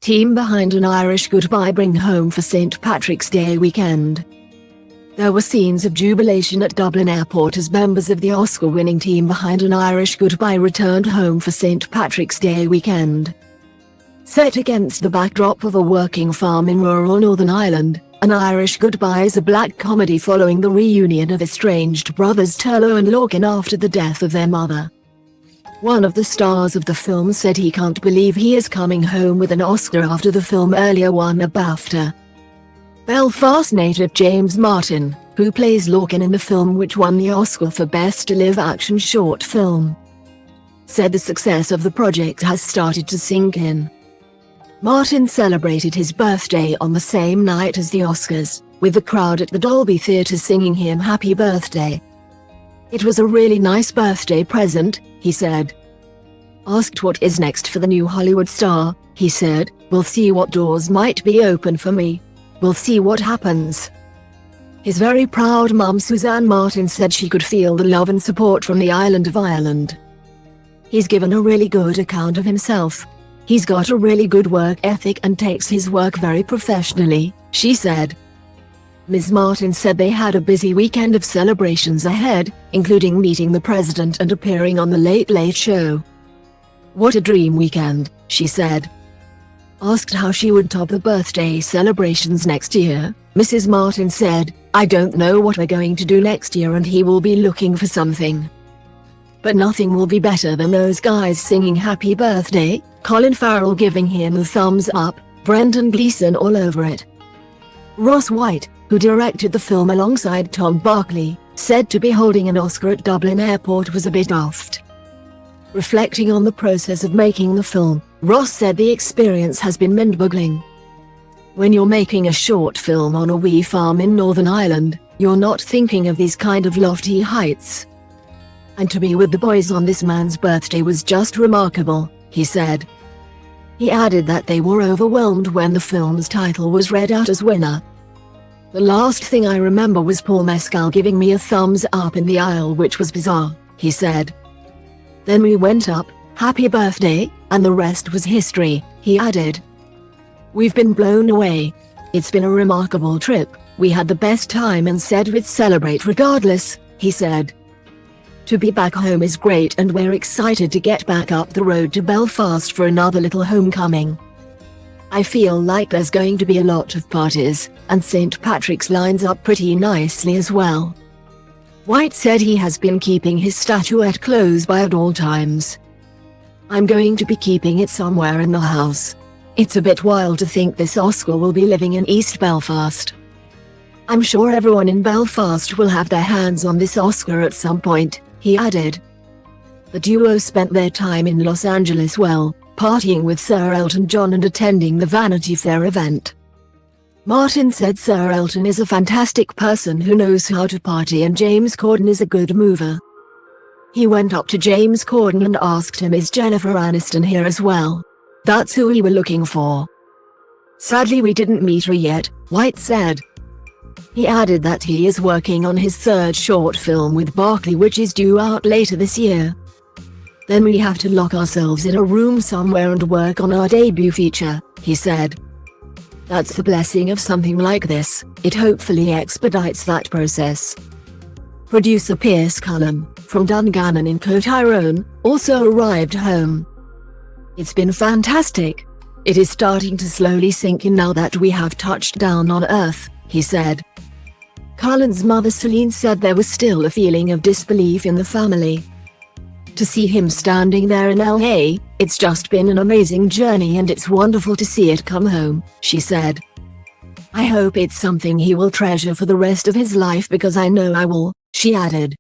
Team behind an Irish goodbye bring home for St. Patrick's Day weekend. There were scenes of jubilation at Dublin Airport as members of the Oscar-winning team behind an Irish goodbye returned home for St. Patrick's Day weekend. Set against the backdrop of a working farm in rural Northern Ireland, An Irish Goodbye is a black comedy following the reunion of estranged brothers Turlough and Lorcan after the death of their mother. One of the stars of the film said he can't believe he is coming home with an Oscar after the film earlier won a Bafta. Belfast native James Martin, who plays Lorcan in the film which won the Oscar for Best Live-Action Short Film, said the success of the project has started to sink in. Martin celebrated his birthday on the same night as the Oscars, with the crowd at the Dolby Theatre singing him happy birthday. "It was a really nice birthday present," he said. Asked what is next for the new Hollywood star, he said, "We'll see what doors might be open for me. We'll see what happens." His very proud mum Suzanne Martin said she could feel the love and support from the island of Ireland. "He's given a really good account of himself. He's got a really good work ethic and takes his work very professionally," she said. Ms. Martin said they had a busy weekend of celebrations ahead, including meeting the president and appearing on The Late Late Show. "What a dream weekend," she said. Asked how she would top the birthday celebrations next year, Mrs. Martin said, "I don't know what we're going to do next year and he will be looking for something. But nothing will be better than those guys singing happy birthday, Colin Farrell giving him the thumbs up, Brendan Gleeson all over it." Ross White, who directed the film alongside Tom Barkley, said to be holding an Oscar at Dublin Airport was a bit daft. Reflecting on the process of making the film, Ross said the experience has been mind-boggling. When you're making a short film on a wee farm in Northern Ireland, you're not thinking of these kind of lofty heights. And to be with the boys on this man's birthday was just remarkable, he said. He added that they were overwhelmed when the film's title was read out as winner. "The last thing I remember was Paul Mescal giving me a thumbs up in the aisle, which was bizarre," he said. "Then we went up, happy birthday, and the rest was history," he added. "We've been blown away. It's been a remarkable trip, we had the best time and said we'd celebrate regardless," he said. "To be back home is great and we're excited to get back up the road to Belfast for another little homecoming. I feel like there's going to be a lot of parties, and St. Patrick's lines up pretty nicely as well." White said he has been keeping his statuette close by at all times. "I'm going to be keeping it somewhere in the house. It's a bit wild to think this Oscar will be living in East Belfast. I'm sure everyone in Belfast will have their hands on this Oscar at some point," he added. The duo spent their time in Los Angeles partying with Sir Elton John and attending the Vanity Fair event. Martin said Sir Elton is a fantastic person who knows how to party and James Corden is a good mover. He went up to James Corden and asked him, "Is Jennifer Aniston here as well? That's who we were looking for." "Sadly we didn't meet her yet," White said. He added that he is working on his third short film with Barkley which is due out later this year. "Then we have to lock ourselves in a room somewhere and work on our debut feature," he said. "That's the blessing of something like this, it hopefully expedites that process." Producer Pierce Cullen, from Dungannon in County Tyrone, also arrived home. "It's been fantastic. It is starting to slowly sink in now that we have touched down on Earth," he said. Cullen's mother Celine said there was still a feeling of disbelief in the family. "To see him standing there in LA, it's just been an amazing journey and it's wonderful to see it come home," she said. "I hope it's something he will treasure for the rest of his life because I know I will," she added.